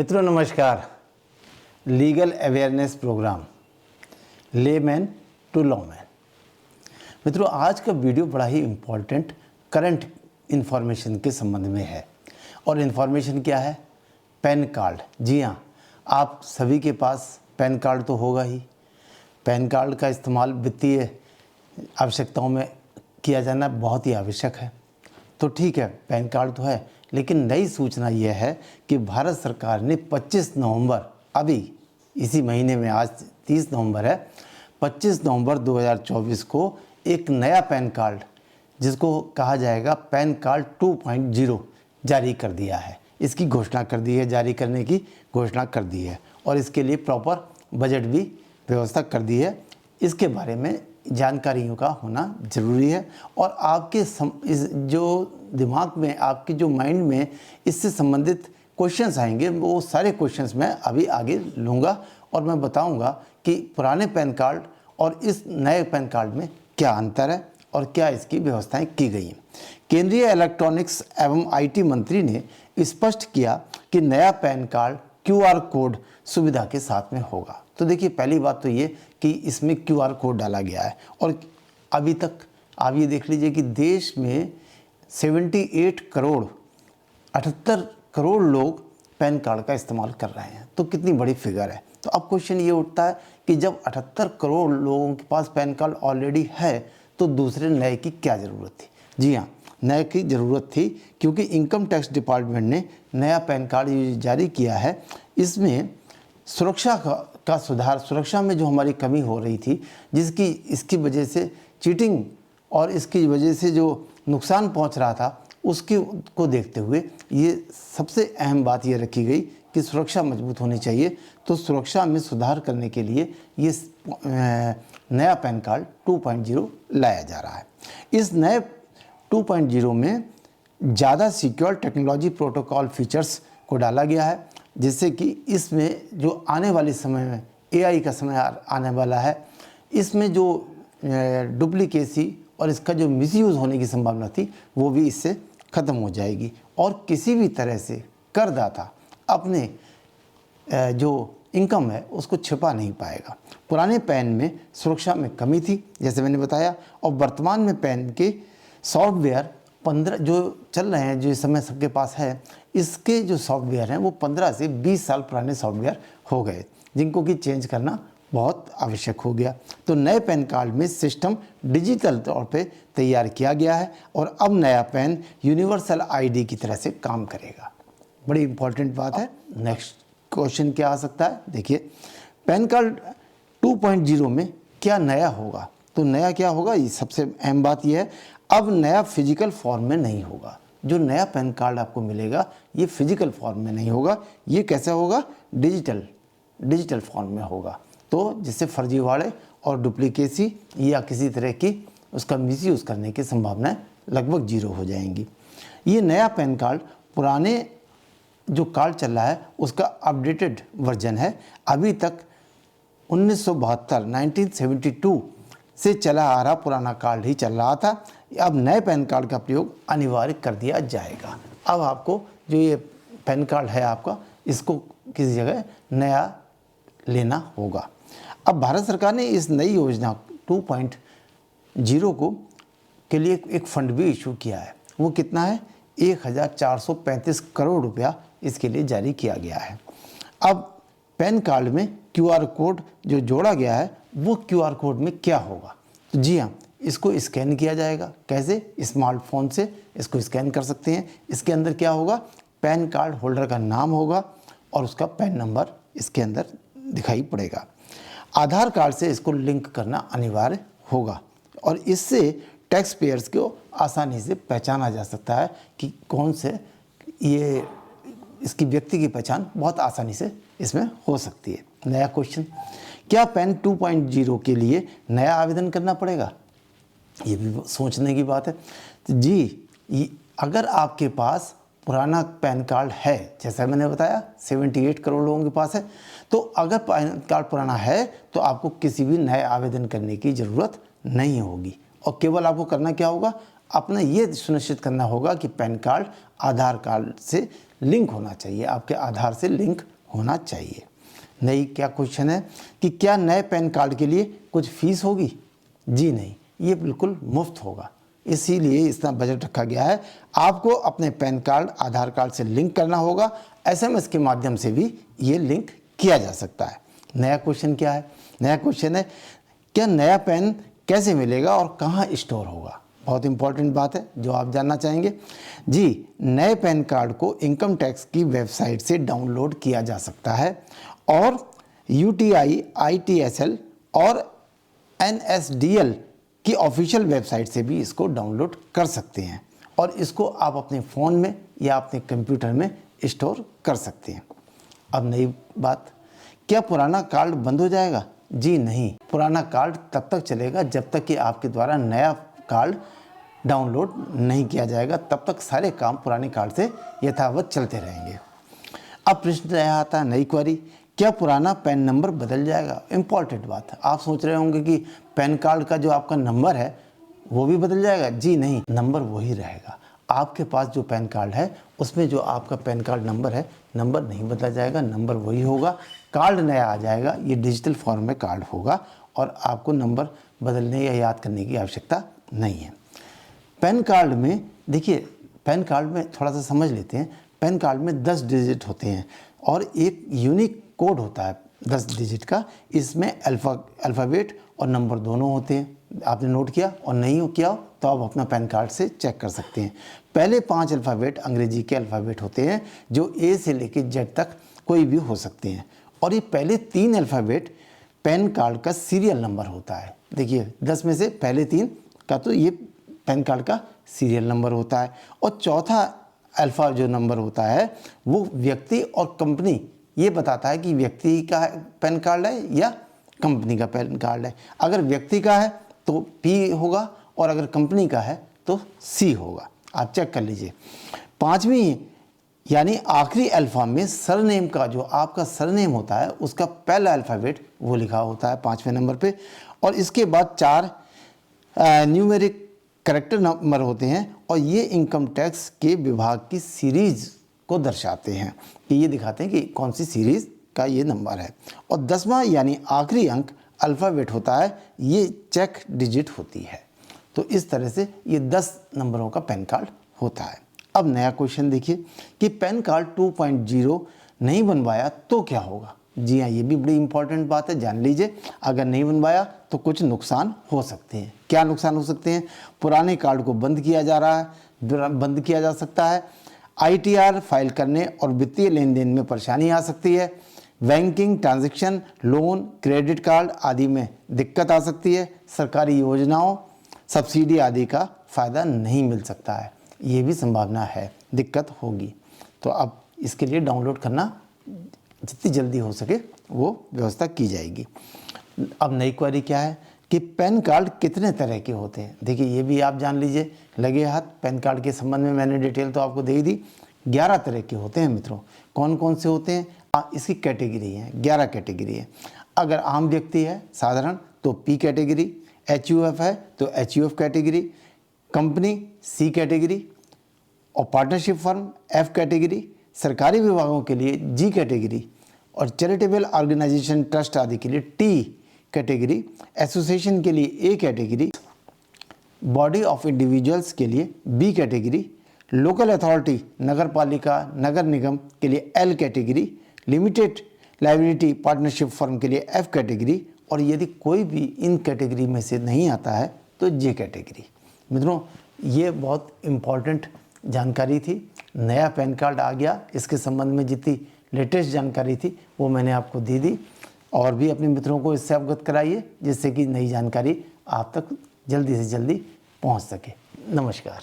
मित्रों नमस्कार। Legal awareness programme layman to lawman. मित्रों आज का वीडियो बड़ा ही इम्पोर्टेंट करंट इन्फॉर्मेशन के संबंध में है। और इन्फॉर्मेशन क्या है? Pan card. जी हाँ, आप सभी के पास पैन कार्ड तो होगा ही। पैन कार्ड का इस्तेमाल वित्तीय आवश्यकताओं में किया जाना बहुत ही आवश्यक है। तो ठीक है, पैन कार्ड तो है, लेकिन नई सूचना यह है कि भारत सरकार ने 25 नवंबर, अभी इसी महीने में, आज 30 नवंबर है, 25 नवंबर 2024 को एक नया पैन कार्ड, जिसको कहा जाएगा पैन कार्ड 2.0 जारी कर दिया है। इसकी घोषणा कर दी है, जारी करने की घोषणा कर दी है और इसके लिए प्रॉपर बजट भी व्यवस्था कर दी है। इसके बारे में जानकारियों का होना ज़रूरी है और आपके इस जो दिमाग में, आपके जो माइंड में इससे संबंधित क्वेश्चंस आएंगे, वो सारे क्वेश्चंस मैं अभी आगे लूँगा और मैं बताऊँगा कि पुराने पैन कार्ड और इस नए पैन कार्ड में क्या अंतर है और क्या इसकी व्यवस्थाएं की गई हैं। केंद्रीय इलेक्ट्रॉनिक्स एवं आईटी मंत्री ने स्पष्ट किया कि नया पैन कार्ड क्यूआर कोड सुविधा के साथ में होगा। तो देखिए, पहली बात तो ये कि इसमें क्यूआर कोड डाला गया है और अभी तक आप ये देख लीजिए कि देश में 78 करोड़ 78 करोड़ लोग पैन कार्ड का इस्तेमाल कर रहे हैं। तो कितनी बड़ी फिगर है। तो अब क्वेश्चन ये उठता है कि जब 78 करोड़ लोगों के पास पैन कार्ड ऑलरेडी है तो दूसरे नए की क्या ज़रूरत थी? जी हाँ, नए की ज़रूरत थी क्योंकि इनकम टैक्स डिपार्टमेंट ने नया पैन कार्ड जारी किया है। इसमें सुरक्षा का सुधार, सुरक्षा में जो हमारी कमी हो रही थी, इसकी वजह से चीटिंग और इसकी वजह से जो नुकसान पहुंच रहा था, उसके को देखते हुए ये सबसे अहम बात ये रखी गई कि सुरक्षा मजबूत होनी चाहिए। तो सुरक्षा में सुधार करने के लिए ये नया पैन कार्ड 2.0 लाया जा रहा है। इस नए 2.0 में ज़्यादा सिक्योर टेक्नोलॉजी प्रोटोकॉल फीचर्स को डाला गया है, जिससे कि इसमें जो आने वाले समय में एआई का समय आने वाला है, इसमें जो डुप्लीकेसी और इसका जो मिसयूज़ होने की संभावना थी वो भी इससे ख़त्म हो जाएगी और किसी भी तरह से करदाता अपने जो इनकम है उसको छिपा नहीं पाएगा। पुराने पैन में सुरक्षा में कमी थी, जैसे मैंने बताया, और वर्तमान में पैन के सॉफ्टवेयर 15 जो चल रहे हैं, जो इस समय सबके पास है, इसके जो सॉफ्टवेयर हैं वो 15 से 20 साल पुराने सॉफ्टवेयर हो गए, जिनको कि चेंज करना बहुत आवश्यक हो गया। तो नए पैन कार्ड में सिस्टम डिजिटल तौर पे तैयार किया गया है और अब नया पैन यूनिवर्सल आईडी की तरह से काम करेगा। बड़ी इंपॉर्टेंट बात है। नेक्स्ट क्वेश्चन क्या आ सकता है? देखिए, पैन कार्ड 2.0 में क्या नया होगा? तो नया क्या होगा, ये सबसे अहम बात यह है, अब नया फिजिकल फॉर्म में नहीं होगा। जो नया पैन कार्ड आपको मिलेगा ये फिजिकल फॉर्म में नहीं होगा। ये कैसे होगा? डिजिटल फॉर्म में होगा। तो जिससे फर्जीवाड़े और डुप्लीकेसी या किसी तरह की उसका मिसयूज़ करने की संभावनाएं लगभग 0 हो जाएंगी। ये नया पैन कार्ड पुराने जो कार्ड चल रहा है उसका अपडेटेड वर्जन है। अभी तक 1972 से चला आ रहा पुराना कार्ड ही चल रहा था। अब नए पैन कार्ड का प्रयोग अनिवार्य कर दिया जाएगा। अब आपको जो ये पैन कार्ड है आपका, इसको किसी जगह नया लेना होगा। अब भारत सरकार ने इस नई योजना 2.0 के लिए एक फंड भी इशू किया है। वो कितना है? 1435 करोड़ रुपया इसके लिए जारी किया गया है। अब पैन कार्ड में क्यूआर कोड जो जोड़ा गया है, वो क्यूआर कोड में क्या होगा? तो जी हाँ, इसको स्कैन किया जाएगा। कैसे? स्मार्टफोन से इसको स्कैन कर सकते हैं। इसके अंदर क्या होगा? पैन कार्ड होल्डर का नाम होगा और उसका पैन नंबर इसके अंदर दिखाई पड़ेगा। आधार कार्ड से इसको लिंक करना अनिवार्य होगा और इससे टैक्स पेयर्स को आसानी से पहचाना जा सकता है कि कौन से ये इसकी व्यक्ति की पहचान बहुत आसानी से इसमें हो सकती है। नया क्वेश्चन, क्या पैन 2.0 के लिए नया आवेदन करना पड़ेगा? ये भी सोचने की बात है। तो जी, अगर आपके पास पुराना पैन कार्ड है, जैसा मैंने बताया 78 करोड़ लोगों के पास है, तो अगर पैन कार्ड पुराना है तो आपको किसी भी नए आवेदन करने की ज़रूरत नहीं होगी और केवल आपको करना क्या होगा? अपना ये सुनिश्चित करना होगा कि पैन कार्ड आधार कार्ड से लिंक होना चाहिए, आपके आधार से लिंक होना चाहिए। नहीं, क्या क्वेश्चन है कि क्या नए पैन कार्ड के लिए कुछ फीस होगी? जी नहीं, ये बिल्कुल मुफ्त होगा, इसीलिए इतना बजट रखा गया है। आपको अपने पैन कार्ड आधार कार्ड से लिंक करना होगा, SMS के माध्यम से भी ये लिंक किया जा सकता है। नया क्वेश्चन क्या है? नया क्वेश्चन है क्या नया पैन कैसे मिलेगा और कहाँ स्टोर होगा? बहुत इंपॉर्टेंट बात है जो आप जानना चाहेंगे। जी, नए पैन कार्ड को इनकम टैक्स की वेबसाइट से डाउनलोड किया जा सकता है और UTI, ITSL और NSDL की ऑफिशियल वेबसाइट से भी इसको डाउनलोड कर सकते हैं और इसको आप अपने फ़ोन में या अपने कंप्यूटर में स्टोर कर सकते हैं। अब नई बात, क्या पुराना कार्ड बंद हो जाएगा? जी नहीं, पुराना कार्ड तब तक चलेगा जब तक कि आपके द्वारा नया कार्ड डाउनलोड नहीं किया जाएगा, तब तक सारे काम पुराने कार्ड से यथावत चलते रहेंगे। अब प्रश्न यह आता है, नई क्वेरी, क्या पुराना पैन नंबर बदल जाएगा? इम्पॉर्टेंट बात है। आप सोच रहे होंगे कि पैन कार्ड का जो आपका नंबर है वो भी बदल जाएगा? जी नहीं, नंबर वही रहेगा। आपके पास जो पैन कार्ड है उसमें जो आपका पैन कार्ड नंबर है, नंबर नहीं बदला जाएगा, नंबर वही होगा। कार्ड नया आ जाएगा, ये डिजिटल फॉर्म में कार्ड होगा और आपको नंबर बदलने या याद करने की आवश्यकता नहीं है। पैन कार्ड में देखिए, पैन कार्ड में थोड़ा सा समझ लेते हैं। पैन कार्ड में 10 डिजिट होते हैं और एक यूनिक कोड होता है 10 डिजिट का। इसमें अल्फ़ाबेट और नंबर दोनों होते हैं। आपने नोट किया और नहीं हो किया तो आप अपना पैन कार्ड से चेक कर सकते हैं। पहले 5 अल्फ़ाबेट अंग्रेजी के अल्फ़ाबेट होते हैं जो A से लेकर Z तक कोई भी हो सकते हैं और ये पहले 3 अल्फ़ाबेट पैन कार्ड का सीरियल नंबर होता है। देखिए 10 में से पहले 3 का तो ये पैन कार्ड का सीरियल नंबर होता है और चौथा अल्फ़ा जो नंबर होता है वो व्यक्ति और कंपनी ये बताता है कि व्यक्ति का पैन कार्ड है या कंपनी का पैन कार्ड है। अगर व्यक्ति का है तो P होगा और अगर कंपनी का है तो C होगा। आप चेक कर लीजिए। 5वीं यानी आखिरी अल्फ़ा में सरनेम का जो आपका सरनेम होता है उसका पहला अल्फ़ाबेट वो लिखा होता है 5वें नंबर पे और इसके बाद 4 न्यूमेरिक कैरेक्टर नंबर होते हैं और ये इनकम टैक्स के विभाग की सीरीज़ को दर्शाते हैं कि ये दिखाते हैं कि कौन सी सीरीज़ का ये नंबर है। और 10वां यानी आखिरी अंक अल्फ़ाबेट होता है, ये चेक डिजिट होती है। तो इस तरह से ये 10 नंबरों का पैन कार्ड होता है। अब नया क्वेश्चन देखिए कि पैन कार्ड 2.0 नहीं बनवाया तो क्या होगा? जी हाँ, ये भी बड़ी इंपॉर्टेंट बात है, जान लीजिए। अगर नहीं बनवाया तो कुछ नुकसान हो सकते हैं। क्या नुकसान हो सकते हैं? पुराने कार्ड को बंद किया जा रहा है, बंद किया जा सकता है। ITR फाइल करने और वित्तीय लेन देन में परेशानी आ सकती है। Banking transaction, loan, credit card आदि में दिक्कत आ सकती है। सरकारी योजनाओं, सब्सिडी आदि का फ़ायदा नहीं मिल सकता है, ये भी संभावना है, दिक्कत होगी। तो अब इसके लिए डाउनलोड करना जितनी जल्दी हो सके वो व्यवस्था की जाएगी। अब नई क्वेरी क्या है कि पैन कार्ड कितने तरह के होते हैं? देखिए ये भी आप जान लीजिए लगे हाथ। पैन कार्ड के संबंध में मैंने डिटेल तो आपको दे ही दी। 11 तरह के होते हैं मित्रों। कौन कौन से होते हैं? इसकी कैटेगरी है, 11 कैटेगरी है। अगर आम व्यक्ति है साधारण तो P कैटेगरी, HUF है तो HUF category, company C category और पार्टनरशिप फर्म F कैटेगरी, सरकारी विभागों के लिए G कैटेगरी और चैरिटेबल ऑर्गेनाइजेशन ट्रस्ट आदि के लिए T कैटेगरी, एसोसिएशन के लिए A category, body of individuals के लिए B कैटेगरी, लोकल अथॉरिटी नगर पालिका नगर निगम के लिए L category, limited liability partnership firm के लिए F कैटेगरी और यदि कोई भी इन कैटेगरी में से नहीं आता है तो J कैटेगरी। मित्रों ये बहुत इम्पॉर्टेंट जानकारी थी। नया पैन कार्ड आ गया, इसके संबंध में जितनी लेटेस्ट जानकारी थी वो मैंने आपको दे दी और भी अपने मित्रों को इससे अवगत कराइए जिससे कि नई जानकारी आप तक जल्दी से जल्दी पहुंच सके। नमस्कार।